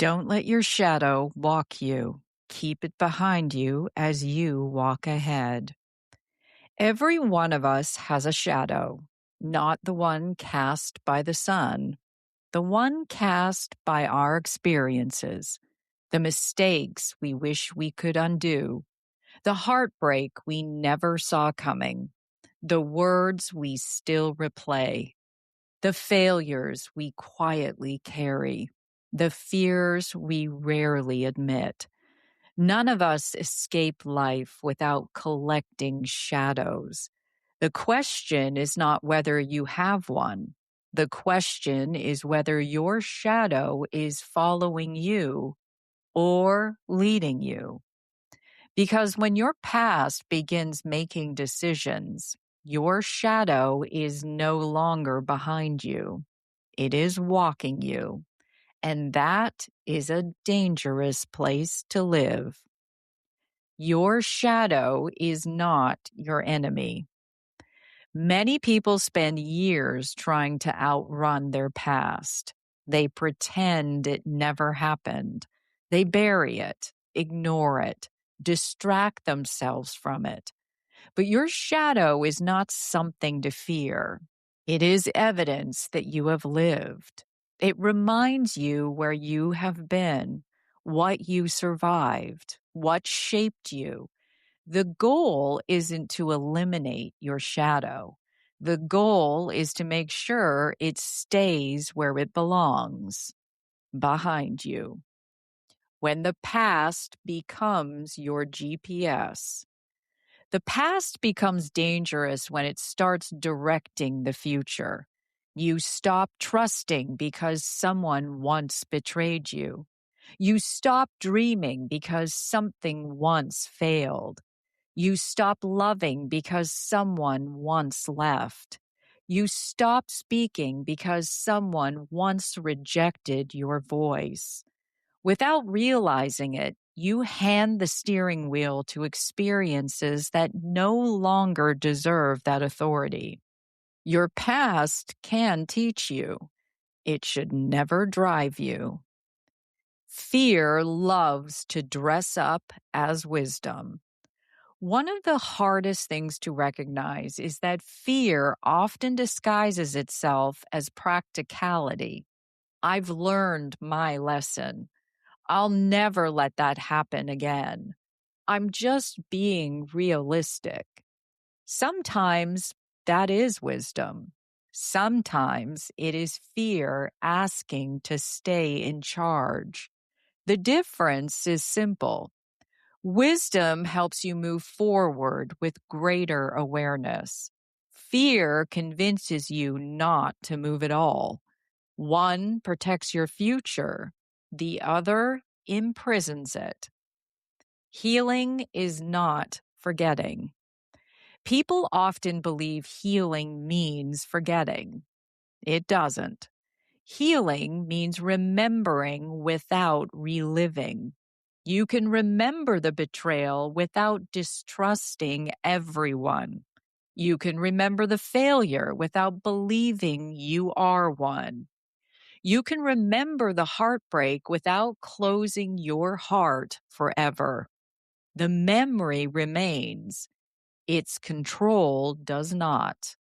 Don't let your shadow walk you. Keep it behind you as you walk ahead. Every one of us has a shadow, not the one cast by the sun, the one cast by our experiences, the mistakes we wish we could undo, the heartbreak we never saw coming, the words we still replay, the failures we quietly carry, the fears we rarely admit. None of us escape life without collecting shadows. The question is not whether you have one. The question is whether your shadow is following you or leading you. Because when your past begins making decisions, your shadow is no longer behind you. It is walking you. And that is a dangerous place to live. Your shadow is not your enemy. Many people spend years trying to outrun their past. They pretend it never happened. They bury it, ignore it, distract themselves from it. But your shadow is not something to fear. It is evidence that you have lived. It reminds you where you have been, what you survived, what shaped you. The goal isn't to eliminate your shadow. The goal is to make sure it stays where it belongs, behind you. When the past becomes your GPS, the past becomes dangerous when it starts directing the future. You stop trusting because someone once betrayed you. You stop dreaming because something once failed. You stop loving because someone once left. You stop speaking because someone once rejected your voice. Without realizing it, you hand the steering wheel to experiences that no longer deserve that authority. Your past can teach you. It should never drive you. Fear loves to dress up as wisdom. One of the hardest things to recognize is that fear often disguises itself as practicality. I've learned my lesson. I'll never let that happen again. I'm just being realistic. Sometimes that is wisdom. Sometimes it is fear asking to stay in charge. The difference is simple. Wisdom helps you move forward with greater awareness. Fear convinces you not to move at all. One protects your future. The other imprisons it. Healing is not forgetting. People often believe healing means forgetting. It doesn't. Healing means remembering without reliving. You can remember the betrayal without distrusting everyone. You can remember the failure without believing you are one. You can remember the heartbreak without closing your heart forever. The memory remains. Its control does not.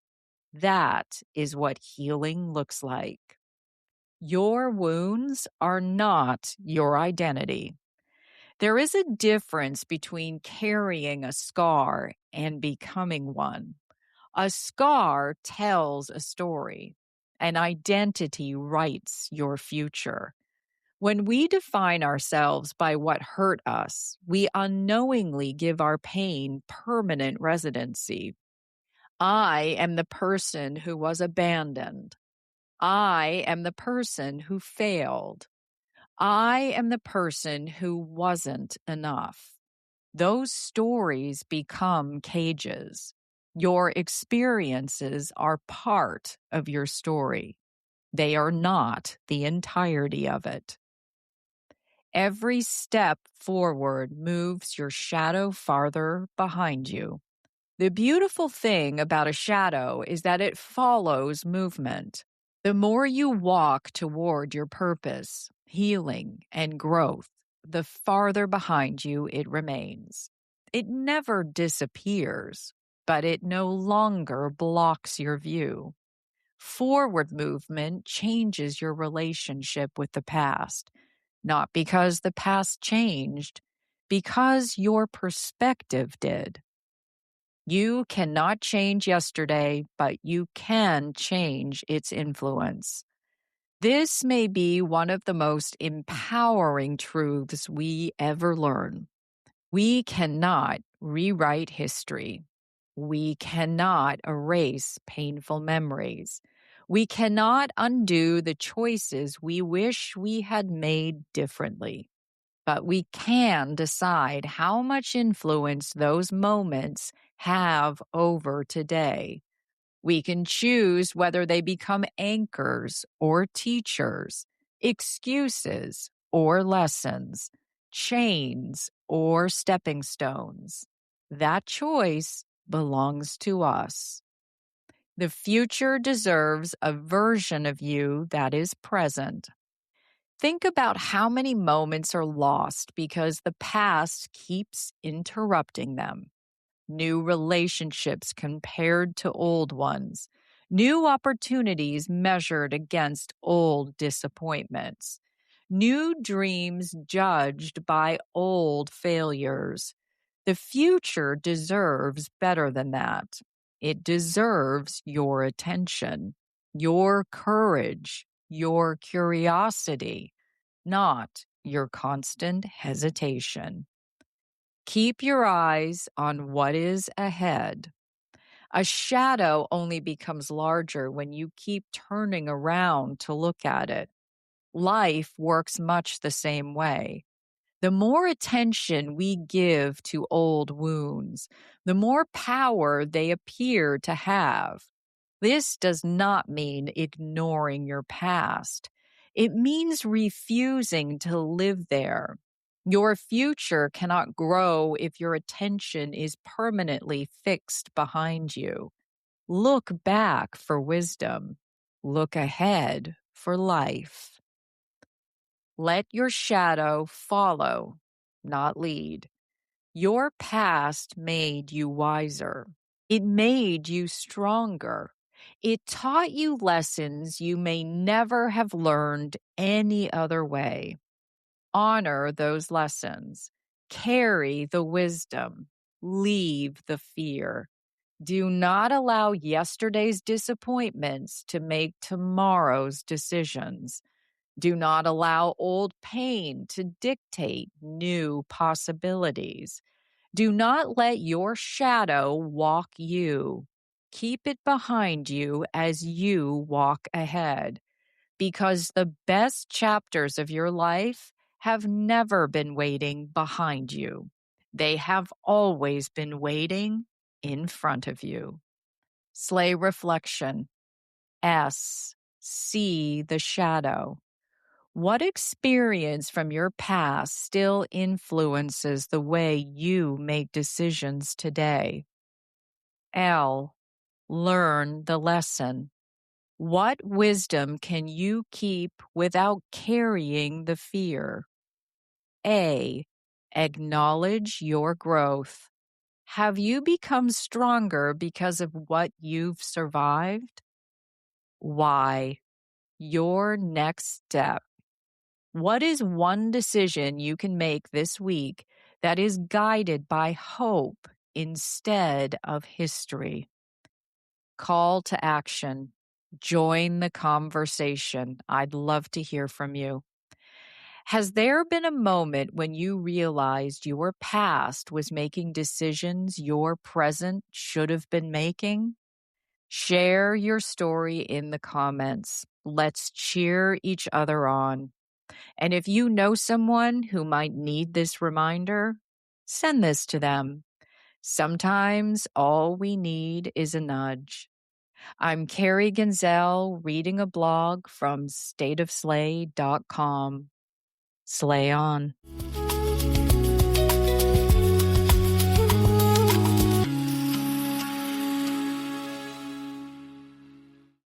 That is what healing looks like. Your wounds are not your identity. There is a difference between carrying a scar and becoming one. A scar tells a story. An identity writes your future. When we define ourselves by what hurt us, we unknowingly give our pain permanent residency. I am the person who was abandoned. I am the person who failed. I am the person who wasn't enough. Those stories become cages. Your experiences are part of your story. They are not the entirety of it. Every step forward moves your shadow farther behind you. The beautiful thing about a shadow is that it follows movement. The more you walk toward your purpose, healing, and growth, the farther behind you it remains. It never disappears, but it no longer blocks your view. Forward movement changes your relationship with the past, not because the past changed, because your perspective did. You cannot change yesterday, but you can change its influence. This may be one of the most empowering truths we ever learn. We cannot rewrite history. We cannot erase painful memories. We cannot undo the choices we wish we had made differently. But we can decide how much influence those moments have over today. We can choose whether they become anchors or teachers, excuses or lessons, chains or stepping stones. That choice belongs to us. The future deserves a version of you that is present. Think about how many moments are lost because the past keeps interrupting them. New relationships compared to old ones, new opportunities measured against old disappointments, new dreams judged by old failures. The future deserves better than that. It deserves your attention, your courage, your curiosity, not your constant hesitation. Keep your eyes on what is ahead. A shadow only becomes larger when you keep turning around to look at it. Life works much the same way. The more attention we give to old wounds, the more power they appear to have. This does not mean ignoring your past. It means refusing to live there. Your future cannot grow if your attention is permanently fixed behind you. Look back for wisdom. Look ahead for life. Let your shadow follow, not lead. Your past made you wiser. It made you stronger. It taught you lessons you may never have learned any other way. Honor those lessons. Carry the wisdom. Leave the fear. Do not allow yesterday's disappointments to make tomorrow's decisions. Do not allow old pain to dictate new possibilities. Do not let your shadow walk you. Keep it behind you as you walk ahead, because the best chapters of your life have never been waiting behind you. They have always been waiting in front of you. Slay reflection. S. See the shadow. What experience from your past still influences the way you make decisions today? L. Learn the lesson. What wisdom can you keep without carrying the fear? A. Acknowledge your growth. Have you become stronger because of what you've survived? Y. Your next step. What is one decision you can make this week that is guided by hope instead of history? Call to action. Join the conversation. I'd love to hear from you. Has there been a moment when you realized your past was making decisions your present should have been making? Share your story in the comments. Let's cheer each other on. And if you know someone who might need this reminder, send this to them. Sometimes all we need is a nudge. I'm Carrie Genzel, reading a blog from stateofslay.com. Slay on.